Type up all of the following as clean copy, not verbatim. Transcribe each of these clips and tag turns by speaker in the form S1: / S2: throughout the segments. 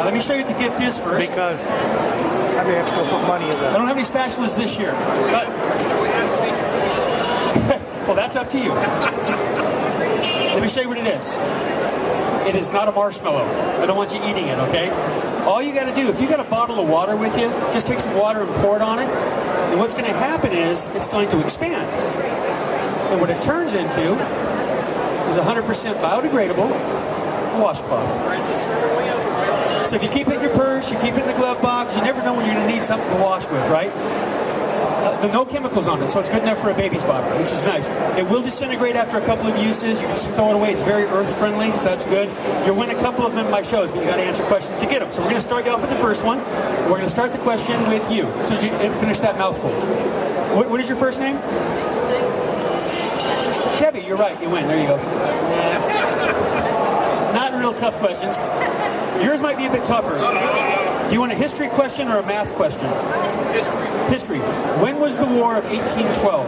S1: Let me show you what the gift is first.
S2: Because I may have to go put money in
S1: I
S2: that.
S1: don't have any spatulas this year, but well, that's up to you. Let me show you what it is. It is not a marshmallow. I don't want you eating it, okay? All you got to do, if you got a bottle of water with you, just take some water and pour it on it. And what's going to happen is it's going to expand. And what it turns into is 100% biodegradable washcloth. So if you keep it in your purse, you keep it in the glove box, you never know when you're going to need something to wash with, right? No chemicals on it, so it's good enough for a baby's bottle, which is nice. It will disintegrate after a couple of uses. You can just throw it away. It's very earth-friendly, so that's good. You'll win a couple of them in my shows, but you got to answer questions to get them. So we're going to start you off with the first one. We're going to start the question with you, as soon as you finish that mouthful. What is your first name? Debbie, you're right. You win. There you go. Not real tough questions. Yours might be a bit tougher. Do you want a history question or a math question? History. When was the War of 1812?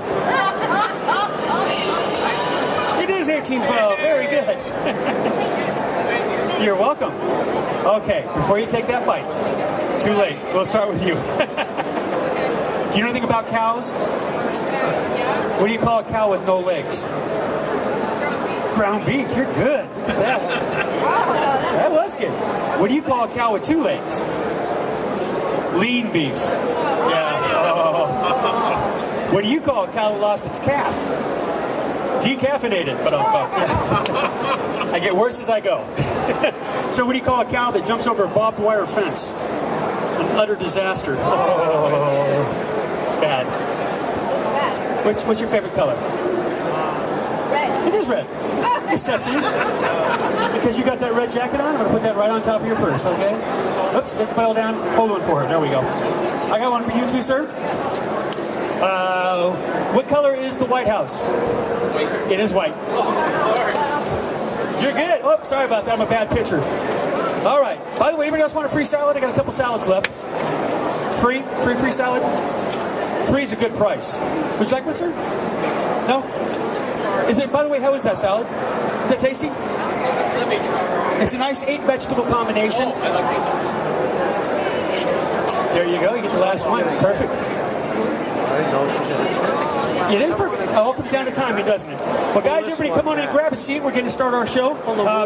S1: It is 1812. Very good. You're welcome. Okay, before you take that bite, too late. We'll start with you. Do you know anything about cows? What do you call a cow with no legs? Ground beef. You're good. Look at that. That was good. What do you call a cow with 2 legs? Lean beef. Yeah. Oh. What do you call a cow that lost its calf? Decaffeinated. But I get worse as I go. So what do you call a cow that jumps over a barbed wire fence? An utter disaster. Oh. Bad. What's your favorite color?
S3: Red.
S1: It is red. Just testing you. Because you got that red jacket on, I'm going to put that right on top of your purse, okay? Oops, it fell down. Hold one for her. There we go. I got one for you too, sir. What color is the White House? White. It is white. You're good. Oh, sorry about that. I'm a bad pitcher. All right. By the way, anybody else want a free salad? I got a couple salads left. Free salad? Free is a good price. Would you like one, sir? No? Is it? By the way, how is that salad? Is that tasty? It's a nice 8-vegetable combination. There you go. You get the last one. Perfect. It is perfect. It all comes down to timing, doesn't it? Well, guys, everybody come on in, grab a seat. We're going to start our show.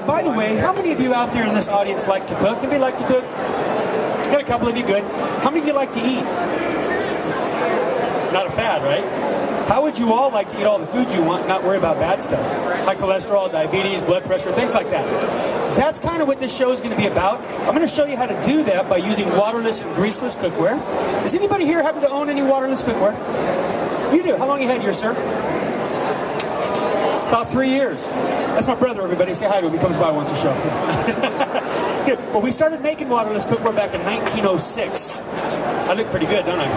S1: By the way, how many of you out there in this audience like to cook? Anybody like to cook? Got a couple of you, good. How many of you like to eat? Not a fad, right? How would you all like to eat all the food you want, not worry about bad stuff? High cholesterol, diabetes, blood pressure, things like that. That's kind of what this show is going to be about. I'm going to show you how to do that by using waterless and greaseless cookware. Does anybody here happen to own any waterless cookware? You do. How long you had yours, sir? It's about 3 years. That's my brother, everybody. Say hi to him. He comes by once a show. Good. Well, we started making waterless cookware back in 1906. I look pretty good, don't I?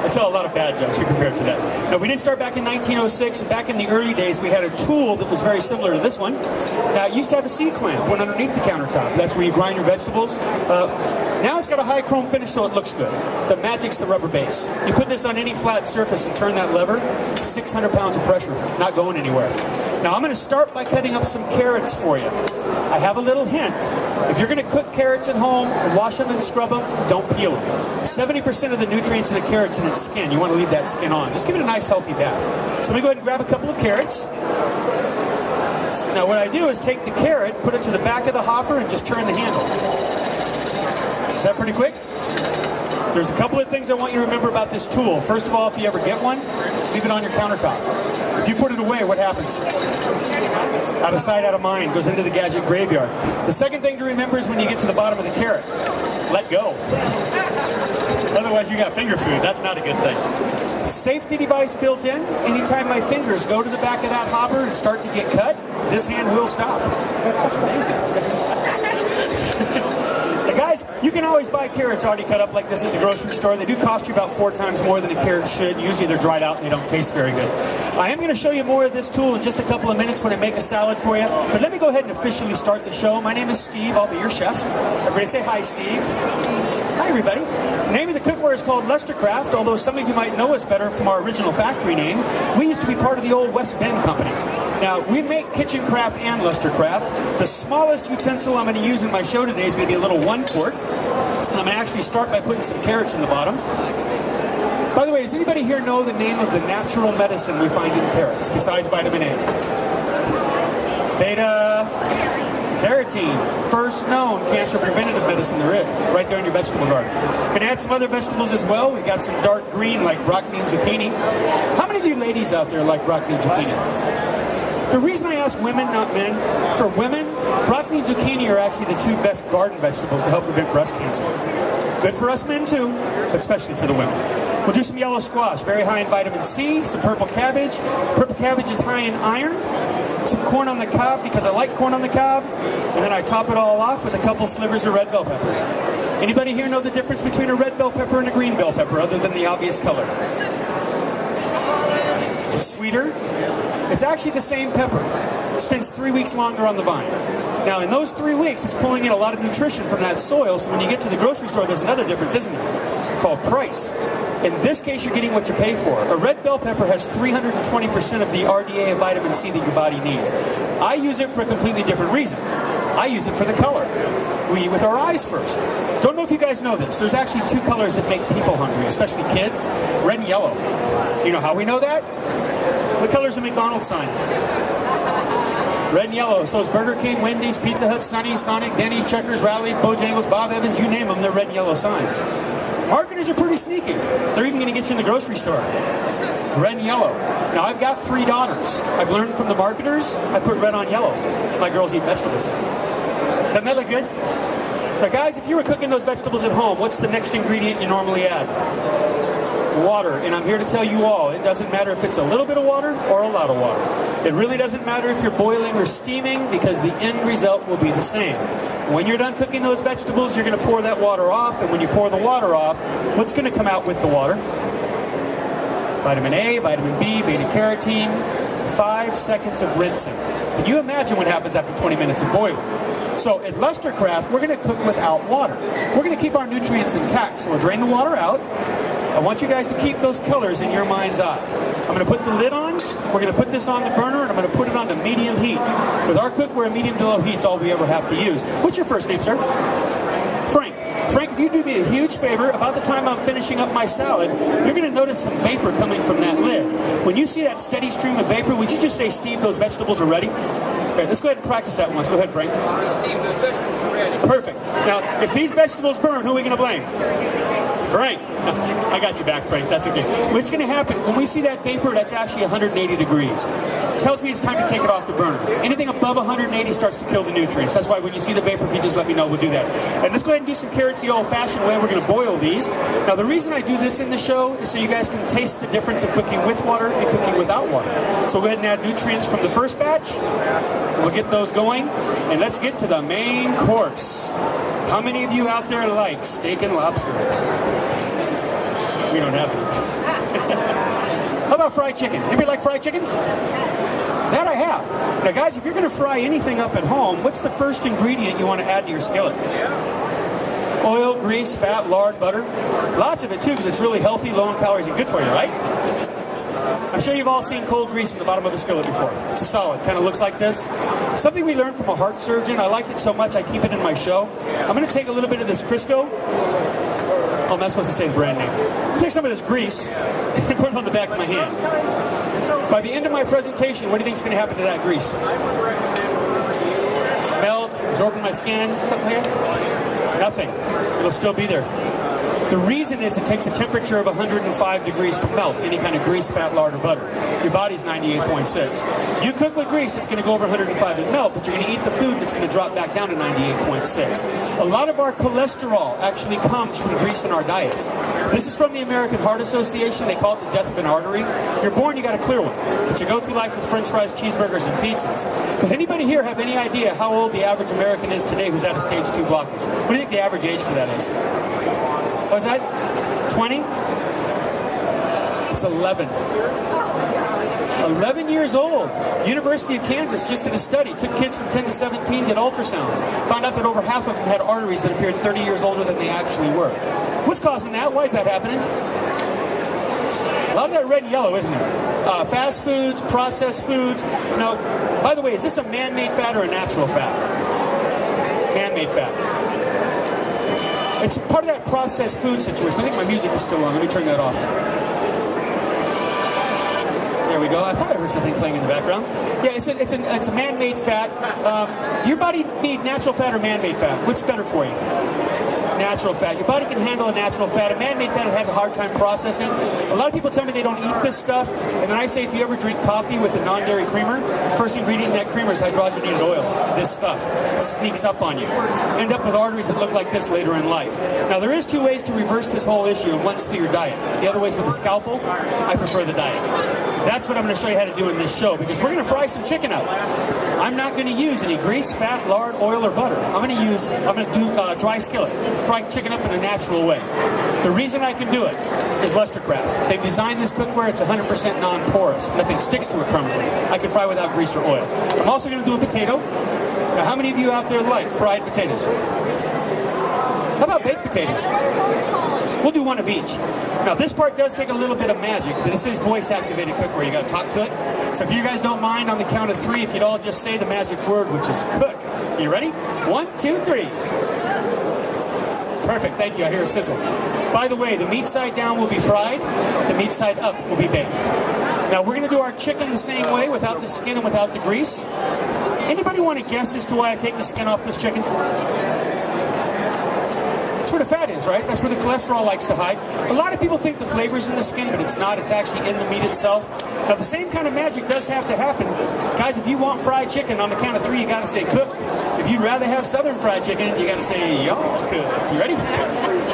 S1: I tell a lot of bad jokes compared to that. No, we didn't start back in 1906. And back in the early days, we had a tool that was very similar to this one. Now, it used to have a C-clamp, went underneath the countertop. That's where you grind your vegetables. Now it's got a high chrome finish, so it looks good. The magic's the rubber base. You put this on any flat surface and turn that lever, 600 pounds of pressure, not going anywhere. Now, I'm going to start by cutting up some carrots for you. I have a little hint. If you're going to cook carrots at home, wash them and scrub them, don't peel them. 70% of the nutrients in a carrot's in its skin. You want to leave that skin on. Just give it a nice, healthy bath. So let me go ahead and grab a couple of carrots. Now, what I do is take the carrot, put it to the back of the hopper, and just turn the handle. Is that pretty quick? There's a couple of things I want you to remember about this tool. First of all, if you ever get one, leave it on your countertop. If you put it away, what happens? Out of sight, out of mind. Goes into the gadget graveyard. The second thing to remember is when you get to the bottom of the carrot, let go. Otherwise, you got finger food. That's not a good thing. Safety device built in. Anytime my fingers go to the back of that hopper and start to get cut, this hand will stop. Amazing. Guys, you can always buy carrots already cut up like this at the grocery store. They do cost you about 4 times more than a carrot should. Usually they're dried out and they don't taste very good. I am going to show you more of this tool in just a couple of minutes when I make a salad for you. But let me go ahead and officially start the show. My name is Steve. I'll be your chef. Everybody say hi, Steve. Hi, everybody. The name of the cookware is called Lestercraft, although some of you might know us better from our original factory name. We used to be part of the old West Bend Company. Now, we make Kitchencraft and Lustercraft. The smallest utensil I'm going to use in my show today is going to be a little 1 quart. And I'm going to actually start by putting some carrots in the bottom. By the way, does anybody here know the name of the natural medicine we find in carrots, besides vitamin A? Beta-carotene, first known cancer preventative medicine there is, right there in your vegetable garden. Can add some other vegetables as well. We've got some dark green like broccoli and zucchini. How many of you ladies out there like broccoli and zucchini? The reason I ask women, not men, for women, broccoli and zucchini are actually the 2 best garden vegetables to help prevent breast cancer. Good for us men too, but especially for the women. We'll do some yellow squash, very high in vitamin C, some purple cabbage. Purple cabbage is high in iron. Some corn on the cob, because I like corn on the cob. And then I top it all off with a couple slivers of red bell pepper. Anybody here know the difference between a red bell pepper and a green bell pepper, other than the obvious color? It's sweeter. It's actually the same pepper. It spends 3 weeks longer on the vine. Now, in those 3 weeks, it's pulling in a lot of nutrition from that soil, so when you get to the grocery store, there's another difference, isn't there? Called price. In this case, you're getting what you pay for. A red bell pepper has 320% of the RDA and vitamin C that your body needs. I use it for a completely different reason. I use it for the color. We eat with our eyes first. Don't know if you guys know this. There's actually 2 colors that make people hungry, especially kids. Red and yellow. You know how we know that? What color's a McDonald's sign? Red and yellow. So is Burger King, Wendy's, Pizza Hut, Sonny's, Sonic, Denny's, Checkers, Rally's, Bojangles, Bob Evans, you name them, they're red and yellow signs. Marketers are pretty sneaky. They're even going to get you in the grocery store. Red and yellow. Now, I've got 3 daughters. I've learned from the marketers, I put red on yellow. My girls eat vegetables. Doesn't that look good? Now, guys, if you were cooking those vegetables at home, what's the next ingredient you normally add? Water. And I'm here to tell you all, it doesn't matter if it's a little bit of water or a lot of water. It really doesn't matter if you're boiling or steaming, because the end result will be the same. When you're done cooking those vegetables, you're going to pour that water off, and when you pour the water off, what's going to come out with the water? Vitamin A, vitamin B, beta-carotene, 5 seconds of rinsing. Can you imagine what happens after 20 minutes of boiling? So at Lustercraft, we're going to cook without water. We're going to keep our nutrients intact, so we'll drain the water out. I want you guys to keep those colors in your mind's eye. I'm going to put the lid on. We're going to put this on the burner, and I'm going to put it on to medium heat. With our cookware, medium to low heat's all we ever have to use. What's your first name, sir? Frank. Frank, if you do me a huge favor, about the time I'm finishing up my salad, you're going to notice some vapor coming from that lid. When you see that steady stream of vapor, would you just say, Steve, those vegetables are ready? Okay, let's go ahead and practice that once. Go ahead, Frank.
S4: Steve, the vegetables are ready.
S1: Perfect. Now, if these vegetables burn, who are we going to blame? Frank. I got you back, Frank. That's okay. What's going to happen, when we see that vapor, that's actually 180 degrees. It tells me it's time to take it off the burner. Anything above 180 starts to kill the nutrients. That's why when you see the vapor, if you just let me know, we'll do that. And let's go ahead and do some carrots the old-fashioned way. We're going to boil these. Now, the reason I do this in the show is so you guys can taste the difference of cooking with water and cooking without water. So we'll go ahead and add nutrients from the first batch. We'll get those going. And let's get to the main course. How many of you out there like steak and lobster? We don't have any. How about fried chicken? Anybody like fried chicken? That I have. Now, guys, if you're going to fry anything up at home, what's the first ingredient you want to add to your skillet? Oil, grease, fat, lard, butter. Lots of it, too, because it's really healthy, low in calories, and good for you, right? I'm sure you've all seen cold grease in the bottom of a skillet before. It's a solid. Kind of looks like this. Something we learned from a heart surgeon. I liked it so much I keep it in my show. I'm going to take a little bit of this Crisco. Oh, I'm not supposed to say the brand name. Take some of this grease and put it on the back of my hand. By the end of my presentation, what do you think is going to happen to that grease? Melt, absorb in my skin, something like that? Nothing. It'll still be there. The reason is it takes a temperature of 105 degrees to melt any kind of grease, fat, lard, or butter. Your body's 98.6. You cook with grease, it's going to go over 105 and melt, but you're going to eat the food that's going to drop back down to 98.6. A lot of our cholesterol actually comes from grease in our diets. This is from the American Heart Association. They call it the death of an artery. You're born, you got a clear one, but you go through life with french fries, cheeseburgers, and pizzas. Does anybody here have any idea how old the average American is today who's had a stage 2 blockage? What do you think the average age for that is? What's that? 20? It's 11. 11 years old. University of Kansas just did a study. Took kids from 10 to 17, did ultrasounds. Found out that over half of them had arteries that appeared 30 years older than they actually were. What's causing that? Why is that happening? A lot of that red and yellow, isn't it? Fast foods, processed foods. Now, by the way, is this a man-made fat or a natural fat? Man-made fat. It's part of that processed food situation. I think my music is still on. Let me turn that off. There we go. I thought I heard something playing in the background. Yeah, it's a man-made fat. Do your body need natural fat or man-made fat? What's better for you? Natural fat. Your body can handle a natural fat. A man-made fat has a hard time processing. A lot of people tell me they don't eat this stuff, and then I say if you ever drink coffee with a non-dairy creamer, first ingredient in that creamer is hydrogenated oil. This stuff sneaks up on you. End up with arteries that look like this later in life. Now, there is 2 ways to reverse this whole issue, and one's through your diet. The other way is with a scalpel. I prefer the diet. That's what I'm going to show you how to do in this show, because we're going to fry some chicken up. I'm not going to use any grease, fat, lard, oil, or butter. I'm going to do dry skillet. Fry chicken up in a natural way. The reason I can do it is Lestercraft. They've designed this cookware. It's 100% non-porous. Nothing sticks to it permanently. I can fry without grease or oil. I'm also going to do a potato. Now, how many of you out there like fried potatoes? How about baked potatoes? We'll do one of each. Now, this part does take a little bit of magic. This is voice-activated cookware. You got to talk to it. So if you guys don't mind, on the count of 3, if you'd all just say the magic word, which is cook. You ready? 1, 2, 3. Perfect. Thank you. I hear a sizzle. By the way, the meat side down will be fried. The meat side up will be baked. Now, we're going to do our chicken the same way, without the skin and without the grease. Anybody want to guess as to why I take the skin off this chicken? That's where the fat is, right? That's where the cholesterol likes to hide. A lot of people think the flavor's in the skin, but it's not. It's actually in the meat itself. Now, the same kind of magic does have to happen. Guys, if you want fried chicken, on the count of 3, you got to say cook. If you'd rather have southern fried chicken, you got to say y'all cook. You ready?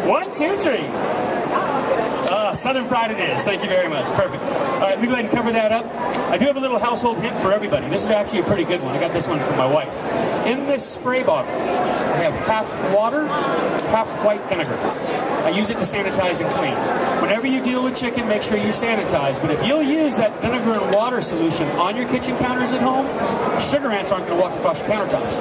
S1: 1, 2, 3. Southern fried it is. Thank you very much. Perfect. All right, let me go ahead and cover that up. I do have a little household hint for everybody. This is actually a pretty good one. I got this one from my wife. In this spray bottle, I have half water, half white vinegar. I use it to sanitize and clean. Whenever you deal with chicken, make sure you sanitize. But if you'll use that vinegar and water solution on your kitchen counters at home, sugar ants aren't going to walk across your countertops.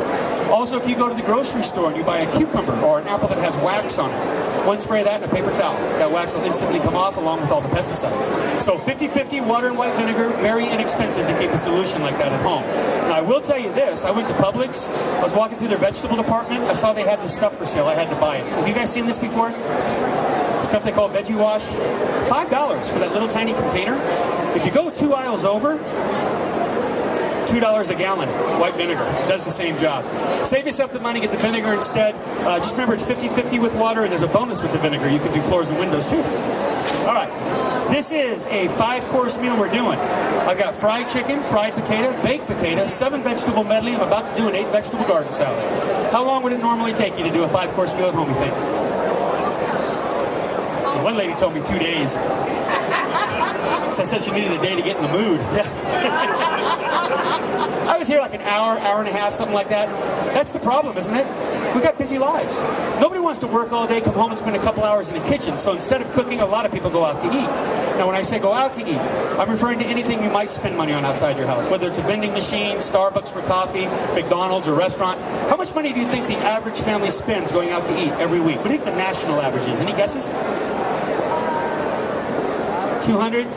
S1: Also, if you go to the grocery store and you buy a cucumber or an apple that has wax on it, one spray of that in a paper towel. That wax will instantly come off along with all the pesticides. So 50-50 water and white vinegar, very inexpensive to keep a solution like that at home. Now, I will tell you this. I went to Publix. I was walking through their vegetable department. I saw they had this stuff for sale. I had to buy it. Have you guys seen this before? Stuff they call Veggie Wash. $5 for that little tiny container. If you go 2 aisles over, $2 a gallon, white vinegar. Does the same job. Save yourself the money, get the vinegar instead. Just remember, it's 50-50 with water, and there's a bonus with the vinegar. You can do floors and windows, too. All right. This is a 5-course meal we're doing. I've got fried chicken, fried potato, baked potato, 7-vegetable medley. I'm about to do an 8-vegetable garden salad. How long would it normally take you to do a 5-course meal at home, you think? One lady told me 2 days. So I said she needed a day to get in the mood. I was here like an hour, hour and a half, something like that. That's the problem, isn't it? We got busy lives. Nobody wants to work all day, come home and spend a couple hours in the kitchen. So instead of cooking, a lot of people go out to eat. Now, when I say go out to eat, I'm referring to anything you might spend money on outside your house, whether it's a vending machine, Starbucks for coffee, McDonald's, or restaurant. How much money do you think the average family spends going out to eat every week? What do you think the national average is? Any guesses? 200?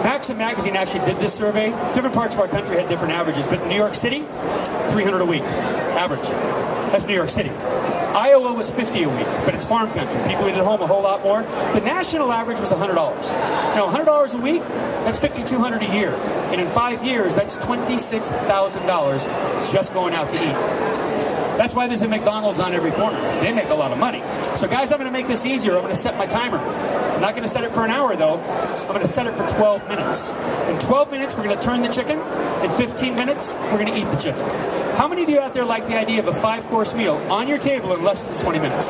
S1: Maxim Magazine actually did this survey. Different parts of our country had different averages, but in New York City, 300 a week, average. That's New York City. Iowa was 50 a week, but it's farm country. People eat at home a whole lot more. The national average was $100. Now, $100 a week, that's $5,200 a year. And in 5 years, that's $26,000 just going out to eat. That's why there's a McDonald's on every corner. They make a lot of money. So guys, I'm going to make this easier. I'm going to set my timer. I'm not going to set it for an hour, though. I'm going to set it for 12 minutes. In 12 minutes, we're going to turn the chicken. In 15 minutes, we're going to eat the chicken. How many of you out there like the idea of a 5-course meal on your table in less than 20 minutes?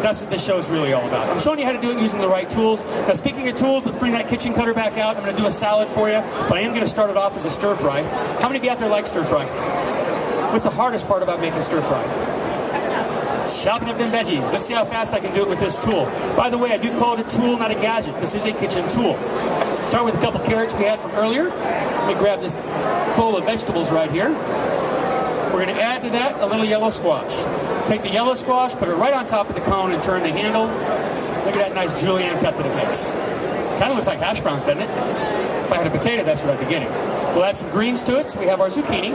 S1: That's what this show is really all about. I'm showing you how to do it using the right tools. Now, speaking of tools, let's bring that kitchen cutter back out. I'm going to do a salad for you, but I am going to start it off as a stir fry. How many of you out there like stir fry? What's the hardest part about making stir fry? Chopping up them veggies. Let's see how fast I can do it with this tool. By the way, I do call it a tool, not a gadget. This is a kitchen tool. Start with a couple carrots we had from earlier. Let me grab this bowl of vegetables right here. We're going to add to that a little yellow squash. Take the yellow squash, put it right on top of the cone and turn the handle. Look at that nice julienne cut that it makes. Kind of looks like hash browns, doesn't it? If I had a potato, that's what I'd be getting. We'll add some greens to it, so we have our zucchini.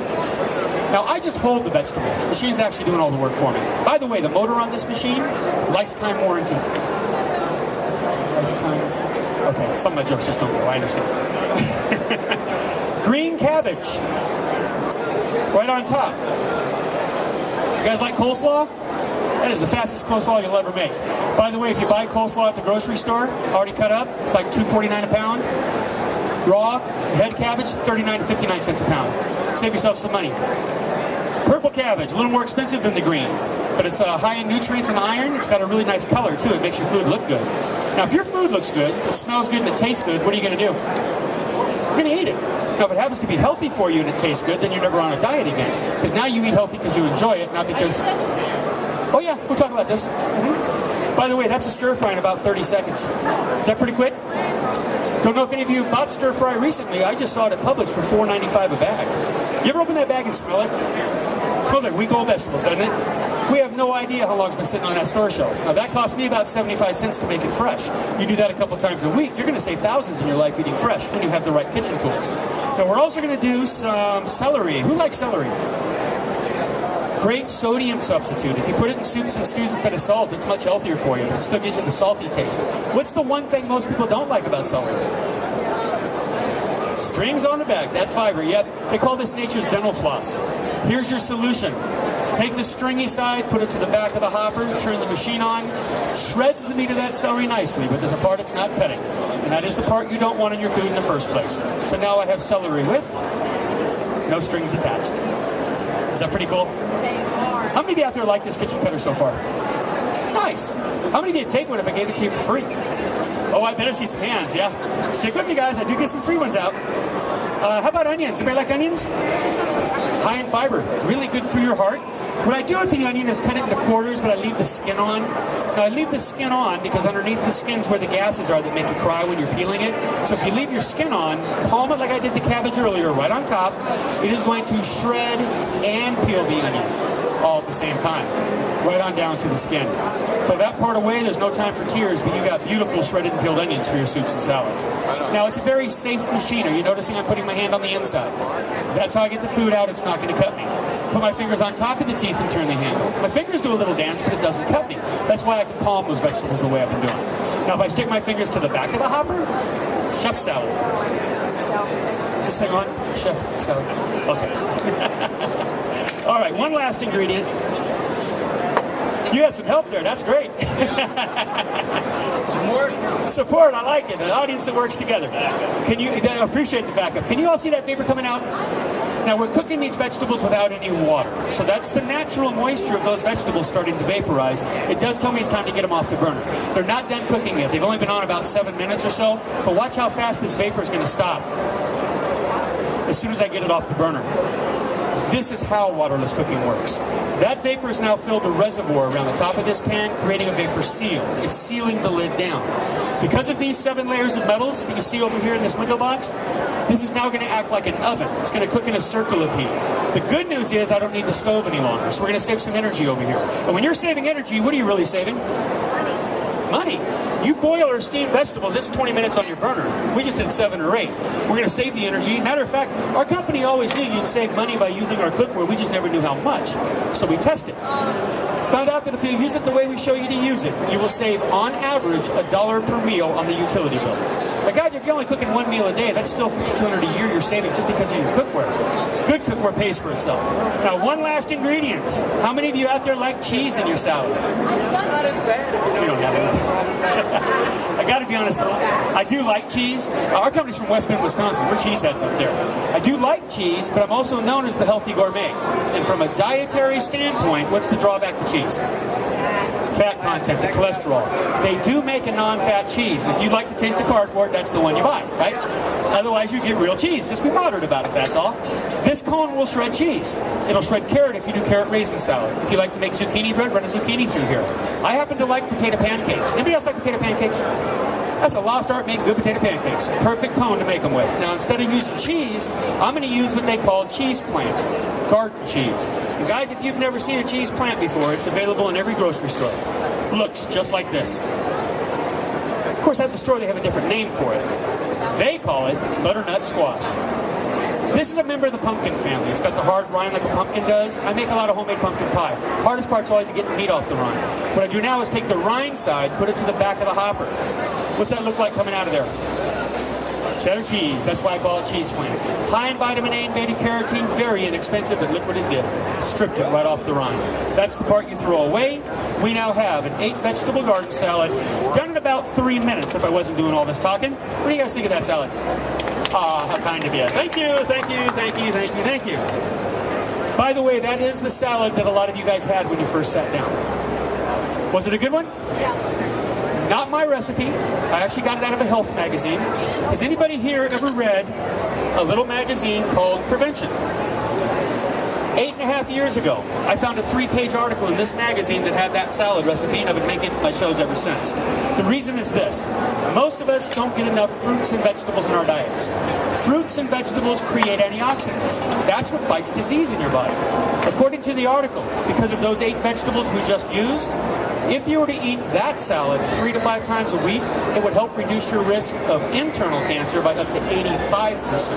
S1: Now, I just hold the vegetable. The machine's actually doing all the work for me. By the way, the motor on this machine, lifetime warranty. Lifetime. Okay, some of my jokes just don't go, I understand. Green cabbage. Right on top. You guys like coleslaw? That is the fastest coleslaw you'll ever make. By the way, if you buy coleslaw at the grocery store, already cut up, it's like $2.49 a pound. Raw, head cabbage, 39 to 59 cents a pound. Save yourself some money. Purple cabbage, a little more expensive than the green, but it's high in nutrients and iron. It's got a really nice color, too. It makes your food look good. Now, if your food looks good, it smells good, and it tastes good, what are you going to do? You're going to eat it. Now, if it happens to be healthy for you and it tastes good, then you're never on a diet again. Because now you eat healthy because you enjoy it, not because... Oh, yeah, we'll talk about this. By the way, that's a stir fry in about 30 seconds. Is that pretty quick? Don't know if any of you bought stir fry recently. I just saw it at Publix for $4.95 a bag. You ever open that bag and smell it? It smells like week-old vegetables, doesn't it? We have no idea how long it's been sitting on that store shelf. Now, that cost me about 75 cents to make it fresh. You do that a couple times a week, you're going to save thousands in your life eating fresh when you have the right kitchen tools. Now, we're also going to do some celery. Who likes celery? Great sodium substitute. If you put it in soups and stews instead of salt, it's much healthier for you, but it still gives you the salty taste. What's the one thing most people don't like about celery? Strings on the back, that fiber, yep. They call this nature's dental floss. Here's your solution. Take the stringy side, put it to the back of the hopper, turn the machine on, shreds the meat of that celery nicely, but there's a part it's not cutting. And that is the part you don't want in your food in the first place. So now I have celery with no strings attached. Is that pretty cool? How many of you out there like this kitchen cutter so far? Nice. How many of you would take one if I gave it to you for free? Oh, I better see some hands, yeah. Stick with me, guys. I do get some free ones out. How about onions? Anybody like onions? High in fiber. Really good for your heart. What I do with the onion is cut it into quarters, but I leave the skin on. Now, I leave the skin on because underneath the skin's where the gases are that make you cry when you're peeling it. So if you leave your skin on, palm it like I did the cabbage earlier, right on top, it is going to shred and peel the onion all at the same time, right on down to the skin. So that part away, there's no time for tears, but you got beautiful shredded and peeled onions for your soups and salads. Now, it's a very safe machine. Are you noticing I'm putting my hand on the inside? That's how I get the food out. It's not going to cut me. Put my fingers on top of the teeth and turn the handle. My fingers do a little dance, but it doesn't cut me. That's why I can palm those vegetables the way I've been doing. Now, if I stick my fingers to the back of the hopper, chef salad. Is this thing on? Chef salad. Okay. All right, one last ingredient. You had some help there. That's great. Support. I like it. An audience that works together. Can you appreciate the backup? Can you all see that vapor coming out? Now, we're cooking these vegetables without any water. So that's the natural moisture of those vegetables starting to vaporize. It does tell me it's time to get them off the burner. They're not done cooking yet. They've only been on about 7 minutes or so. But watch how fast this vapor is going to stop as soon as I get it off the burner. This is how waterless cooking works. That vapor is now filled a reservoir around the top of this pan, creating a vapor seal. It's sealing the lid down. Because of these 7 layers of metals that you see over here in this window box, this is now going to act like an oven. It's going to cook in a circle of heat. The good news is I don't need the stove any longer, so we're going to save some energy over here. And when you're saving energy, what are you really saving? Money. You boil or steam vegetables, it's 20 minutes on your burner. We just did 7 or 8. We're going to save the energy. Matter of fact, our company always knew you'd save money by using our cookware. We just never knew how much. So we tested. Found out that if you use it the way we show you to use it, you will save, on average, $1 per meal on the utility bill. But guys, if you're only cooking 1 meal a day, that's still $5,200 a year you're saving just because of your cookware. Good cookware pays for itself. Now, one last ingredient. How many of you out there like cheese in your salad? You don't have it. I got to be honest, I do like cheese. Our company's from West Bend, Wisconsin. We're cheeseheads up there. I do like cheese, but I'm also known as the healthy gourmet. And from a dietary standpoint, what's the drawback to cheese? Fat content, the cholesterol. They do make a non-fat cheese. And if you like the taste of cardboard, that's the one you buy, right? Otherwise, you get real cheese. Just be moderate about it, that's all. This cone will shred cheese. It'll shred carrot if you do carrot raisin salad. If you like to make zucchini bread, run a zucchini through here. I happen to like potato pancakes. Anybody else like potato pancakes? That's a lost art, making good potato pancakes. Perfect cone to make them with. Now, instead of using cheese, I'm going to use what they call cheese plant. Garden cheese. And guys, if you've never seen a cheese plant before, it's available in every grocery store. Looks just like this. course, at the store they have a different name for it. They call it butternut squash. This is a member of the pumpkin family. It's got the hard rind like a pumpkin does. I make a lot of homemade pumpkin pie. Hardest part's always to get the meat off the rind. What I do now is take the rind side, put it to the back of the hopper. What's that look like coming out of there? Cheddar cheese. That's why I call it cheese plant. High in vitamin A and beta-carotene, very inexpensive, but look what it did. Stripped it right off the rind. That's the part you throw away. We now have an 8-vegetable garden salad, done in about 3 minutes if I wasn't doing all this talking. What do you guys think of that salad? Ah, how kind of you. Thank you, thank you, thank you, thank you, thank you. By the way, that is the salad that a lot of you guys had when you first sat down. Was it a good one?
S3: Yeah.
S1: Not my recipe. I actually got it out of a health magazine. Has anybody here ever read a little magazine called Prevention? 8.5 years ago, I found a 3-page article in this magazine that had that salad recipe, and I've been making my shows ever since. The reason is this. Most of us don't get enough fruits and vegetables in our diets. Fruits and vegetables create antioxidants. That's what fights disease in your body. According to the article, because of those 8 vegetables we just used, if you were to eat that salad 3 to 5 times a week, it would help reduce your risk of internal cancer by up to 85%.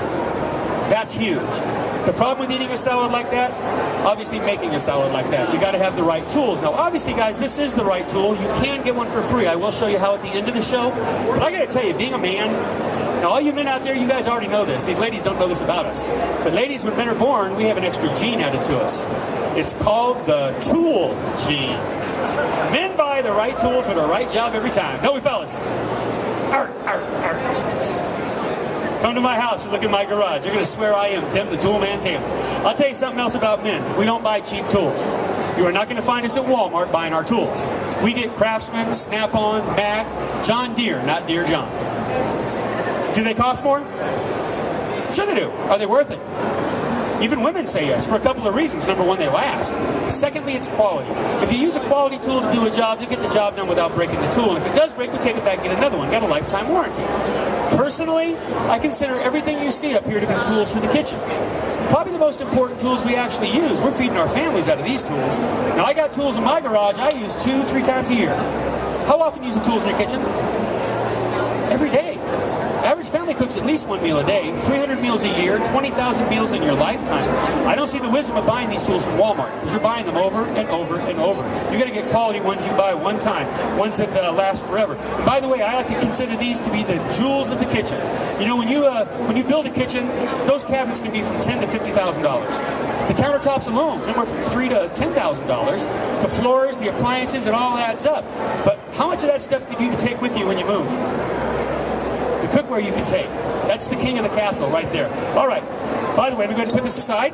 S1: That's huge. The problem with eating a salad like that, obviously making a salad like that, you got to have the right tools. Now, obviously, guys, this is the right tool. You can get one for free. I will show you how at the end of the show. But I got to tell you, being a man, now all you men out there, you guys already know this. These ladies don't know this about us. But ladies, when men are born, we have an extra gene added to us. It's called the tool gene. Men buy the right tool for the right job every time. Don't we, fellas? Arr, arr, arr. Come to my house and look at my garage. You're going to swear I am Tim, the tool man Taylor. I'll tell you something else about men. We don't buy cheap tools. You are not going to find us at Walmart buying our tools. We get Craftsman, Snap-on, Mac, John Deere, not Deere John. Do they cost more? Sure they do. Are they worth it? Even women say yes, for a couple of reasons. Number one, they last. Secondly, it's quality. If you use a quality tool to do a job, you get the job done without breaking the tool. And if it does break, we take it back and get another one. Got a lifetime warranty. Personally, I consider everything you see up here to be tools for the kitchen. Probably the most important tools we actually use. We're feeding our families out of these tools. Now, I got tools in my garage I use 2-3 times a year. How often do you use the tools in your kitchen? Every day. Average family cooks at least 1 meal a day, 300 meals a year, 20,000 meals in your lifetime. I don't see the wisdom of buying these tools from Walmart, because you're buying them over and over and over. You got to get quality ones you buy one time, ones that last forever. By the way, I like to consider these to be the jewels of the kitchen. You know, when you build a kitchen, those cabinets can be from $10,000 to $50,000. The countertops alone, anywhere from $3,000 to $10,000. The floors, the appliances, it all adds up. But how much of that stuff can you take with you when you move? The cookware you can take. That's the king of the castle right there. All right. By the way, we're going to put this aside.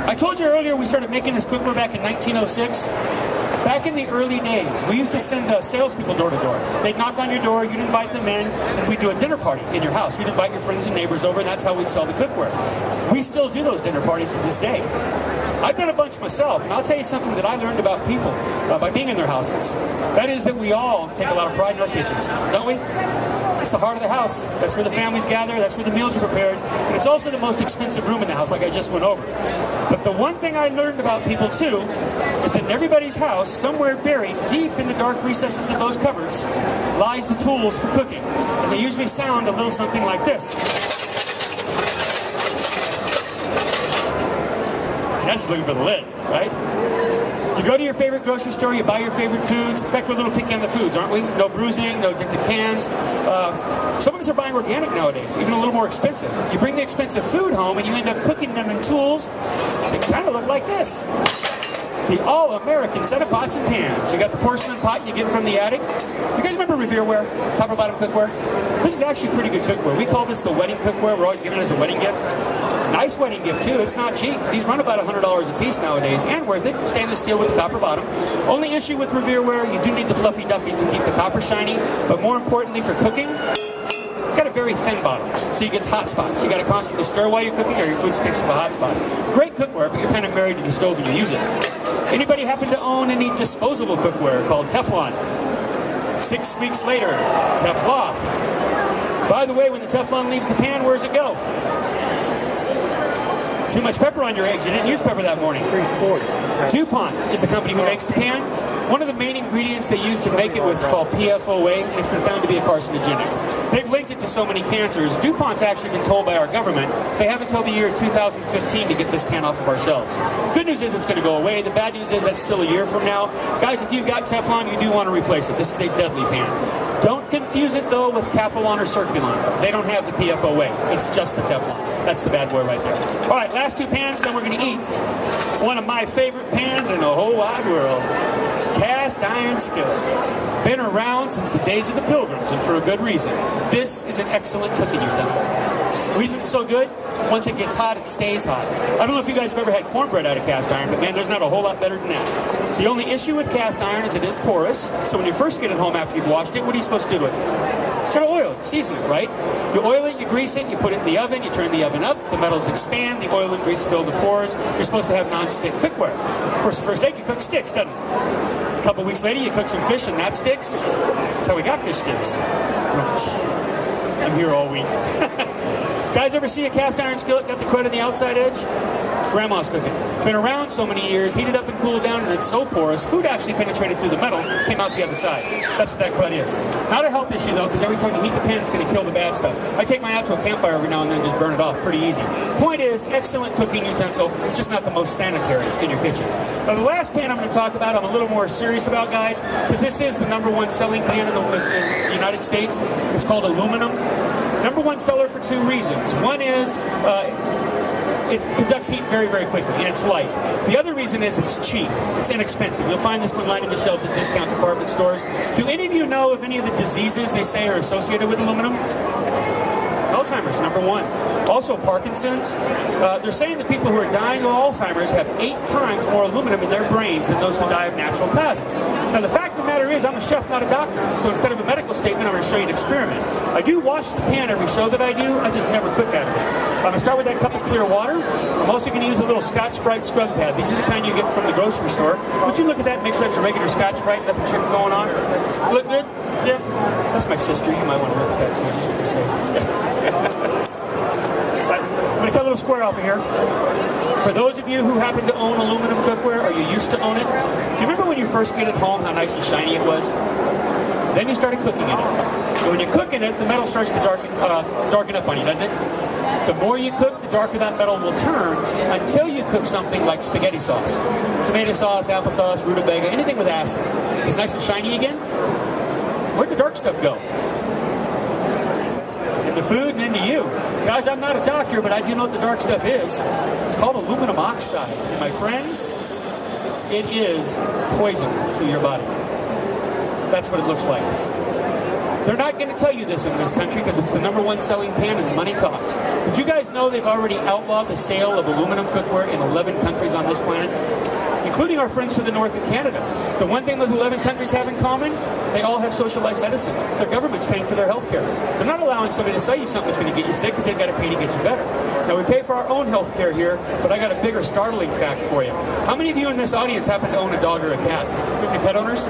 S1: I told you earlier we started making this cookware back in 1906. Back in the early days, we used to send salespeople door to door. They'd knock on your door, you'd invite them in, and we'd do a dinner party in your house. You'd invite your friends and neighbors over, and that's how we'd sell the cookware. We still do those dinner parties to this day. I've done a bunch myself, and I'll tell you something that I learned about people by being in their houses. That is that we all take a lot of pride in our kitchens, don't we? It's the heart of the house. That's where the families gather. That's where the meals are prepared. And it's also the most expensive room in the house, like I just went over. But the one thing I learned about people, too, is that in everybody's house, somewhere buried deep in the dark recesses of those cupboards, lies the tools for cooking. And they usually sound a little something like this. And that's just looking for the lid, right? You go to your favorite grocery store, you buy your favorite foods. In fact, we're a little picky on the foods, aren't we? No bruising, no addicted cans. Some of us are buying organic nowadays, even a little more expensive. You bring the expensive food home and you end up cooking them in tools that kind of look like this. The all-American set of pots and pans. You got the porcelain pot you get from the attic. You guys remember Revereware, copper bottom cookware? This is actually pretty good cookware. We call this the wedding cookware. We're always giving it as a wedding gift. Nice wedding gift, too. It's not cheap. These run about $100 a piece nowadays, and worth it. Stainless steel with the copper bottom. Only issue with Revereware, you do need the fluffy duffies to keep the copper shiny, but more importantly for cooking, it's got a very thin bottom, so you get hot spots. You got to constantly stir while you're cooking, or your food sticks to the hot spots. Great cookware, but you're kind of married to the stove when you use it. Anybody happen to own any disposable cookware called Teflon? 6 weeks later, Tefloff. By the way, when the Teflon leaves the pan, where does it go? Too much pepper on your eggs. You didn't use pepper that morning.
S2: 340.
S1: DuPont is the company who makes the pan. One of the main ingredients they use to make it was called PFOA, and it's been found to be a carcinogenic. They've linked it to so many cancers. DuPont's actually been told by our government they have until the year 2015 to get this pan off of our shelves. Good news is it's going to go away. The bad news is that's still a year from now. Guys, if you've got Teflon, you do want to replace it. This is a deadly pan. Don't confuse it, though, with Calphalon or Circulon. They don't have the PFOA. It's just the Teflon. That's the bad boy right there. All right, last two pans, then we're going to eat one of my favorite pans in the whole wide world. Cast iron skillet. Been around since the days of the Pilgrims, and for a good reason. This is an excellent cooking utensil. The reason it's so good, once it gets hot, it stays hot. I don't know if you guys have ever had cornbread out of cast iron, but man, there's not a whole lot better than that. The only issue with cast iron is it is porous, so when you first get it home after you've washed it, what are you supposed to do with it? Try to oil it, season it, right? You oil it, you grease it, you put it in the oven, you turn the oven up, the metals expand, the oil and grease fill the pores. You're supposed to have non-stick cookware. Of course, the first day you cook sticks, doesn't it? A couple weeks later, you cook some fish and that sticks. That's how we got fish sticks. I'm here all week. Guys, ever see a cast iron skillet got the crud on the outside edge? Grandma's cooking. Been around so many years, heated up and cooled down, and it's so porous, food actually penetrated through the metal, came out the other side. That's what that crud is. Not a health issue, though, because every time you heat the pan, it's going to kill the bad stuff. I take mine out to a campfire every now and then and just burn it off. Pretty easy. Point is, excellent cooking utensil, just not the most sanitary in your kitchen. Now, the last pan I'm going to talk about, I'm a little more serious about, guys, because this is the #1 selling pan in the United States. It's called aluminum. #1 seller for two reasons. One is it conducts heat very, very quickly, and it's light. The other reason is it's cheap. It's inexpensive. You'll find this one lining the shelves at discount department stores. Do any of you know of any of the diseases they say are associated with aluminum? Alzheimer's, #1. Also Parkinson's. They're saying that people who are dying of Alzheimer's have 8 times more aluminum in their brains than those who die of natural causes. Now the fact of the matter is I'm a chef, not a doctor. So instead of a medical statement, I'm going to show you an experiment. I do wash the pan every show that I do. I just never cook out of it. I'm going to start with that cup of clear water. I'm also going to use a little Scotch-Brite scrub pad. These are the kind you get from the grocery store. Would you look at that and make sure it's a regular Scotch-Brite, nothing tricky going on? Look good? Yeah. That's my sister. You might want to look at that too, just to be safe. I'm going to cut a little square off of here. For those of you who happen to own aluminum cookware, or you used to own it, do you remember when you first get it home how nice and shiny it was? Then you started cooking in it. And when you cook in it, the metal starts to darken up on you, doesn't it? The more you cook, the darker that metal will turn until you cook something like spaghetti sauce, tomato sauce, applesauce, rutabaga, anything with acid. It's nice and shiny again. Where'd the dark stuff go? Into food and into you. Guys, I'm not a doctor, but I do know what the dark stuff is. It's called aluminum oxide. And my friends, it is poison to your body. That's what it looks like. They're not going to tell you this in this country because it's the #1 selling pan and money talks. Did you guys know they've already outlawed the sale of aluminum cookware in 11 countries on this planet? Including our friends to the north in Canada. The one thing those 11 countries have in common, they all have socialized medicine. Their government's paying for their health care. They're not allowing somebody to sell you something that's going to get you sick because they've got to pay to get you better. Now, we pay for our own health care here, but I got a bigger startling fact for you. How many of you in this audience happen to own a dog or a cat? Any pet owners?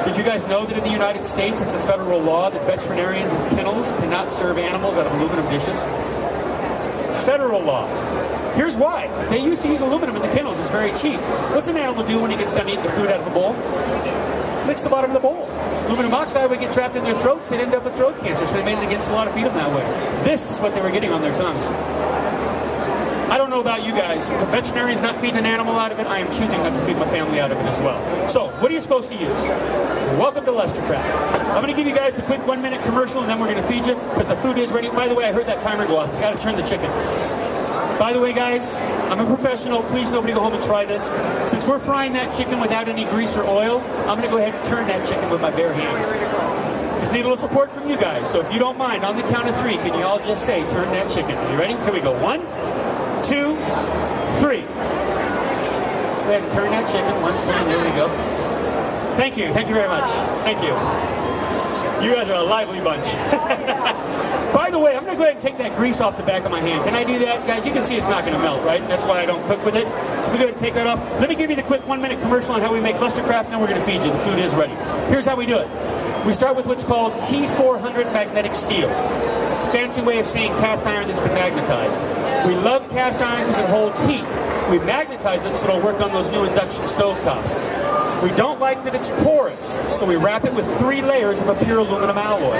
S1: Did you guys know that in the United States it's a federal law that veterinarians and kennels cannot serve animals out of aluminum dishes? Federal law. Here's why. They used to use aluminum in the kennels. It's very cheap. What's an animal do when he gets done eating the food out of the bowl? Licks the bottom of the bowl. Aluminum oxide would get trapped in their throats. They'd end up with throat cancer, so they made it against the law to feed them that way. This is what they were getting on their tongues. I don't know about you guys. If a veterinarian's not feeding an animal out of it, I am choosing not to feed my family out of it as well. So, what are you supposed to use? Welcome to Lestercraft. I'm going to give you guys the quick 1-minute commercial, and then we're going to feed you, because the food is ready. By the way, I heard that timer go off. Got to turn the chicken. By the way, guys, I'm a professional. Please, nobody go home and try this. Since we're frying that chicken without any grease or oil, I'm going to go ahead and turn that chicken with my bare hands. Just need a little support from you guys. So if you don't mind, on the count of 3, can you all just say, turn that chicken? Are you ready? Here we go. 1, 2, 3. Go ahead and turn that chicken. 1, 2, there we go. Thank you. Thank you very much. Thank you. You guys are a lively bunch. By the way, I'm going to go ahead and take that grease off the back of my hand. Can I do that? Guys, you can see it's not going to melt, right? That's why I don't cook with it. So we're going to take that off. Let me give you the quick 1-minute commercial on how we make Lestercraft, and then we're going to feed you. The food is ready. Here's how we do it. We start with what's called T400 magnetic steel. Fancy way of saying cast iron that's been magnetized. We love cast iron because it holds heat. We magnetize it so it'll work on those new induction stovetops. We don't like that it's porous, so we wrap it with 3 layers of a pure aluminum alloy.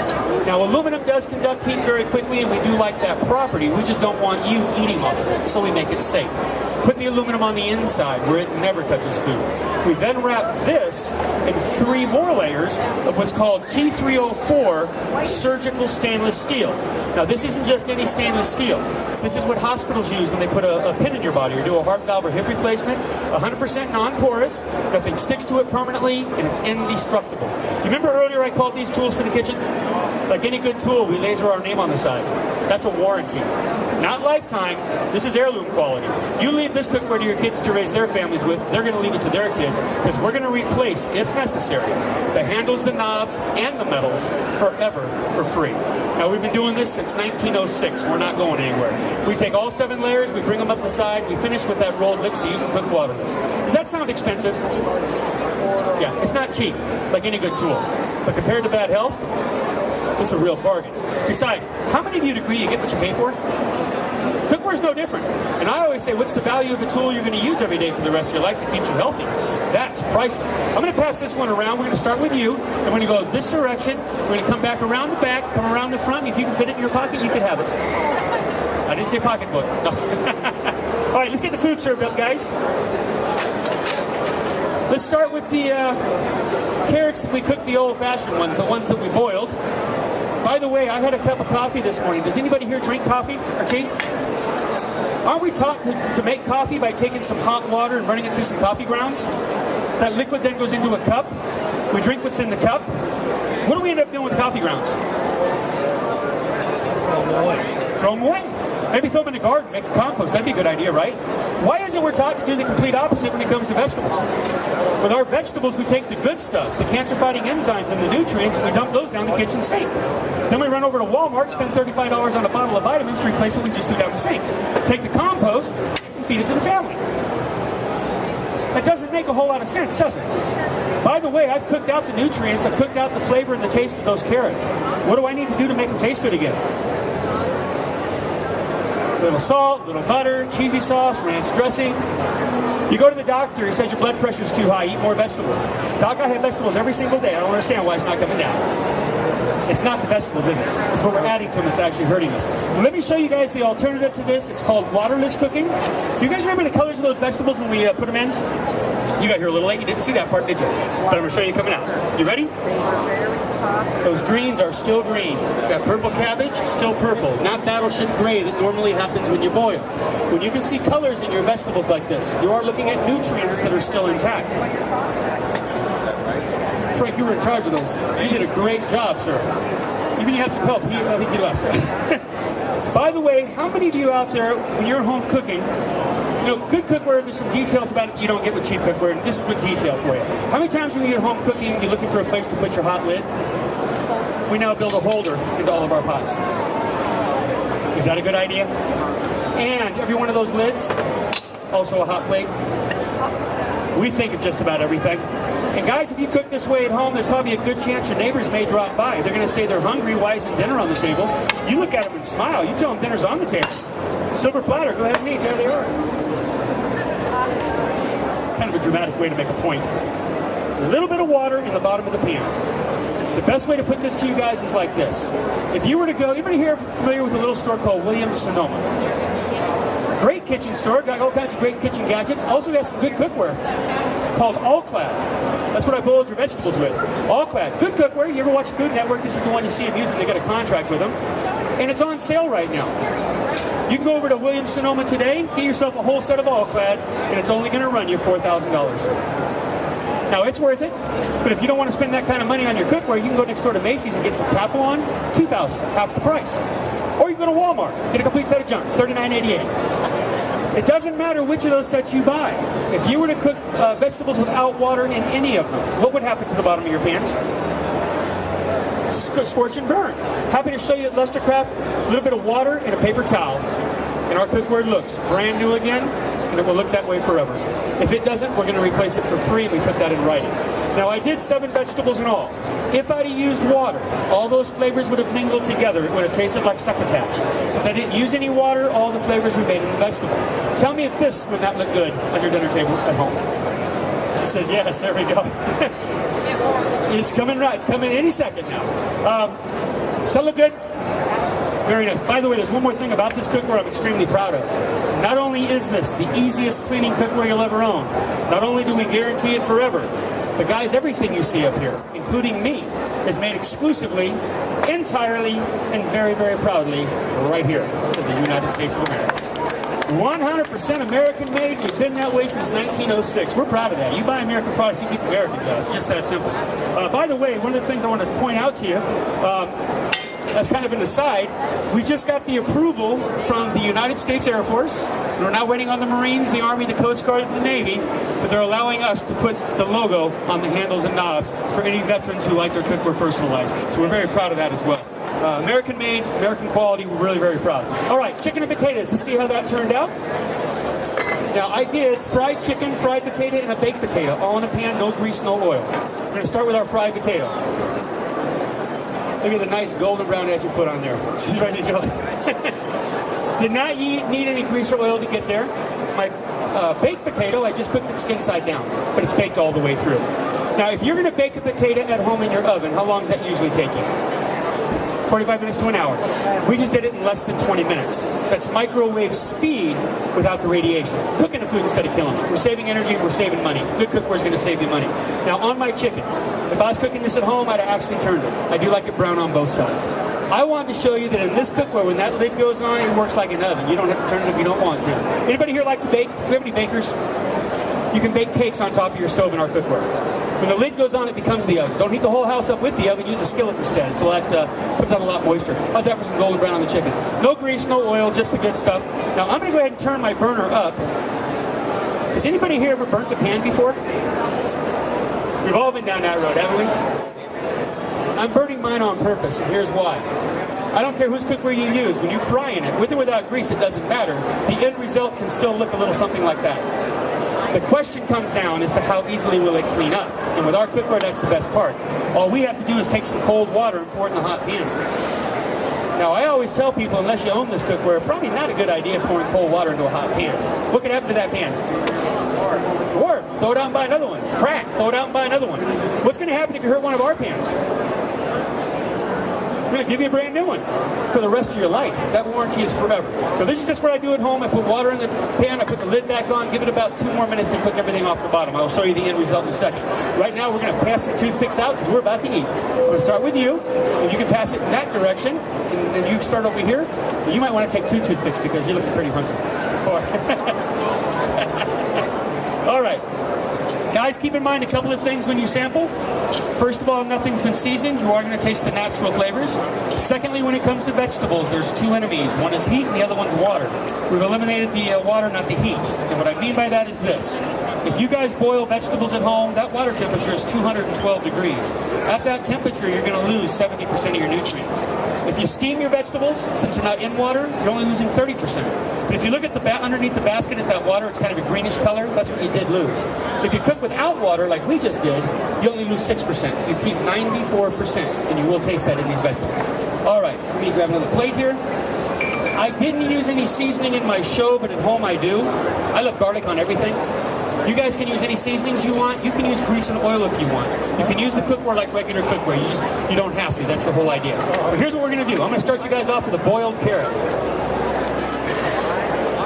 S1: Now, aluminum does conduct heat very quickly, and we do like that property. We just don't want you eating off of it, so we make it safe. Put the aluminum on the inside where it never touches food. We then wrap this in 3 more layers of what's called T304 surgical stainless steel. Now, this isn't just any stainless steel. This is what hospitals use when they put a pin in your body or do a heart valve or hip replacement. 100% non-porous, nothing sticks to it permanently, and it's indestructible. Do you remember earlier I called these tools for the kitchen? Like any good tool, we laser our name on the side. That's a warranty. Not lifetime, this is heirloom quality. You leave this cookware to your kids to raise their families with, they're going to leave it to their kids, because we're going to replace, if necessary, the handles, the knobs, and the metals forever for free. Now, we've been doing this since 1906. We're not going anywhere. We take all 7 layers, we bring them up the side, we finish with that rolled lip so you can cook waterless. Does that sound expensive? Yeah, it's not cheap, like any good tool. But compared to bad health, it's a real bargain. Besides, how many of you would agree you get what you pay for? Cookware is no different. And I always say, what's the value of the tool you're going to use every day for the rest of your life that keeps you healthy? That's priceless. I'm going to pass this one around. We're going to start with you. And we're going to go this direction. We're going to come back around the back, come around the front. If you can fit it in your pocket, you can have it. I didn't say pocketbook. No. All right, let's get the food served up, guys. Let's start with the carrots. We cooked the old-fashioned ones, the ones that we boiled. By the way, I had a cup of coffee this morning. Does anybody here drink coffee or tea? Aren't we taught to make coffee by taking some hot water and running it through some coffee grounds? That liquid then goes into a cup. We drink what's in the cup. What do we end up doing with coffee grounds? Throw them away. Maybe throw them in the garden, make a compost. That'd be a good idea, right? Why is it we're taught to do the complete opposite when it comes to vegetables? With our vegetables, we take the good stuff, the cancer-fighting enzymes and the nutrients, and we dump those down the kitchen sink. Then we run over to Walmart, spend $35 on a bottle of vitamins to replace what we just threw down the sink. Take the compost and feed it to the family. That doesn't make a whole lot of sense, does it? By the way, I've cooked out the nutrients, I've cooked out the flavor and the taste of those carrots. What do I need to do to make them taste good again? A little salt, a little butter, cheesy sauce, ranch dressing. You go to the doctor, he says your blood pressure is too high, eat more vegetables. Doc, I have vegetables every single day. I don't understand why it's not coming down. It's not the vegetables, is it? It's what we're adding to them that's actually hurting us. Let me show you guys the alternative to this. It's called waterless cooking. Do you guys remember the colors of those vegetables when we put them in? You got here a little late. You didn't see that part, did you? But I'm going to show you coming out. You ready? Those greens are still green. That purple cabbage, still purple. Not battleship gray that normally happens when you boil. When you can see colors in your vegetables like this, you are looking at nutrients that are still intact. Frank, you were in charge of those. You did a great job, sir. Even you had some help. I think you left. By the way, how many of you out there, when you're home cooking, you know, good cookware, there's some details about it you don't get with cheap cookware, and this is good detail for you. How many times when you're at home cooking, you're looking for a place to put your hot lid? We now build a holder into all of our pots. Is that a good idea? And every one of those lids, also a hot plate. We think of just about everything. And guys, if you cook this way at home, there's probably a good chance your neighbors may drop by. They're going to say they're hungry. Why isn't dinner on the table? You look at them and smile. You tell them dinner's on the table. Silver platter, go ahead and eat. There they are. Kind of a dramatic way to make a point. A little bit of water in the bottom of the pan. The best way to put this to you guys is like this. If you were to go, anybody here familiar with a little store called Williams-Sonoma? Great kitchen store, got all kinds of great kitchen gadgets. Also got some good cookware called All-Clad. That's what I boiled your vegetables with. All-Clad, good cookware. You ever watch Food Network? This is the one you see them using. They got a contract with them. And it's on sale right now. You can go over to Williams-Sonoma today, get yourself a whole set of All-Clad, and it's only going to run you $4,000. Now, it's worth it, but if you don't want to spend that kind of money on your cookware, you can go next door to Macy's and get some Teflon, $2,000, half the price. Or you can go to Walmart, get a complete set of junk, $39.88. It doesn't matter which of those sets you buy. If you were to cook vegetables without water in any of them, what would happen to the bottom of your pans? Scorch and burn. Happy to show you at Lestercraft, a little bit of water and a paper towel. And our cookware looks brand new again, and it will look that way forever. If it doesn't, we're going to replace it for free, and we put that in writing. Now I did 7 vegetables in all. If I'd have used water, all those flavors would have mingled together. It would have tasted like succotash. Since I didn't use any water, all the flavors remained in the vegetables. Tell me if this would not look good on your dinner table at home. She says yes, there we go. It's coming right, it's coming any second now. Does that look good? Very nice. By the way, there's one more thing about this cookware I'm extremely proud of. Not only is this the easiest cleaning cookware you'll ever own, not only do we guarantee it forever, but guys, everything you see up here, including me, is made exclusively, entirely, and very, very proudly right here in the United States of America. 100% American made. We've been that way since 1906. We're proud of that. You buy American products, you keep Americans out. It's just that simple. By the way, one of the things I want to point out to you, as kind of an aside, we just got the approval from the United States Air Force. We're now waiting on the Marines, the Army, the Coast Guard, and the Navy, but they're allowing us to put the logo on the handles and knobs for any veterans who like their cookware personalized. So we're very proud of that as well. American made, American quality, we're really very proud. All right, chicken and potatoes. Let's see how that turned out. Now, I did fried chicken, fried potato, and a baked potato, all in a pan, no grease, no oil. We're going to start with our fried potato. Look at the nice golden brown edge you put on there. She's ready to go. Did not need any grease or oil to get there. My baked potato, I just cooked it skin side down, but it's baked all the way through. Now, if you're going to bake a potato at home in your oven, how long does that usually take you? 45 minutes to an hour. We just did it in less than 20 minutes. That's microwave speed without the radiation. Cooking the food instead of killing it. We're saving energy, we're saving money. Good cookware is going to save you money. Now, on my chicken, if I was cooking this at home, I'd have actually turned it. I do like it brown on both sides. I wanted to show you that in this cookware, when that lid goes on, it works like an oven. You don't have to turn it if you don't want to. Anybody here like to bake? Do we have any bakers? You can bake cakes on top of your stove in our cookware. When the lid goes on, it becomes the oven. Don't heat the whole house up with the oven. Use a skillet instead. So that puts out a lot of moisture. How's that for some golden brown on the chicken? No grease, no oil, just the good stuff. Now, I'm going to go ahead and turn my burner up. Has anybody here ever burnt a pan before? We've all been down that road, haven't we? I'm burning mine on purpose, and here's why. I don't care whose cookware you use. When you fry in it, with or without grease, it doesn't matter. The end result can still look a little something like that. The question comes down as to how easily will it clean up. And with our cookware, that's the best part. All we have to do is take some cold water and pour it in the hot pan. Now, I always tell people, unless you own this cookware, probably not a good idea pouring cold water into a hot pan. What could happen to that pan? Or throw it out and buy another one. Crack, throw it out and buy another one. What's going to happen if you hurt one of our pans? We're going to give you a brand new one for the rest of your life. That warranty is forever. So this is just what I do at home. I put water in the pan, I put the lid back on, give it about 2 more minutes to cook everything off the bottom. I'll show you the end result in a second. Right now, we're going to pass the toothpicks out because we're about to eat. I'm going to start with you, and you can pass it in that direction, and then you can start over here. You might want to take 2 toothpicks because you're looking pretty hungry. All right. Guys, keep in mind a couple of things when you sample. First of all, nothing's been seasoned. You are going to taste the natural flavors. Secondly, when it comes to vegetables, there's 2 enemies. One is heat and the other one's water. We've eliminated the water, not the heat. And what I mean by that is this. If you guys boil vegetables at home, that water temperature is 212 degrees. At that temperature, you're going to lose 70% of your nutrients. If you steam your vegetables, since they're not in water, you're only losing 30%. But if you look at the underneath the basket at that water, it's kind of a greenish color. That's what you did lose. If you cook without water, like we just did, you only lose 6%. You keep 94%, and you will taste that in these vegetables. All right, let me grab another plate here. I didn't use any seasoning in my show, but at home I do. I love garlic on everything. You guys can use any seasonings you want. You can use grease and oil if you want. You can use the cookware like regular cookware. You don't have to. That's the whole idea. But here's what we're going to do. I'm going to start you guys off with a boiled carrot.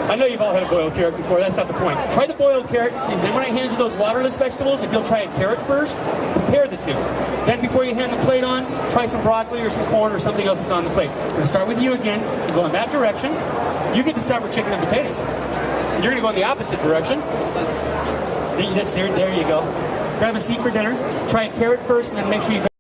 S1: I know you've all had a boiled carrot before. That's not the point. Try the boiled carrot, and then when I hand you those waterless vegetables, if you'll try a carrot first, compare the 2. Then before you hand the plate on, try some broccoli or some corn or something else that's on the plate. We're going to start with you again. We'll go in that direction. You get to start with chicken and potatoes. And you're going to go in the opposite direction. There you go. Grab a seat for dinner. Try a carrot first, and then make sure you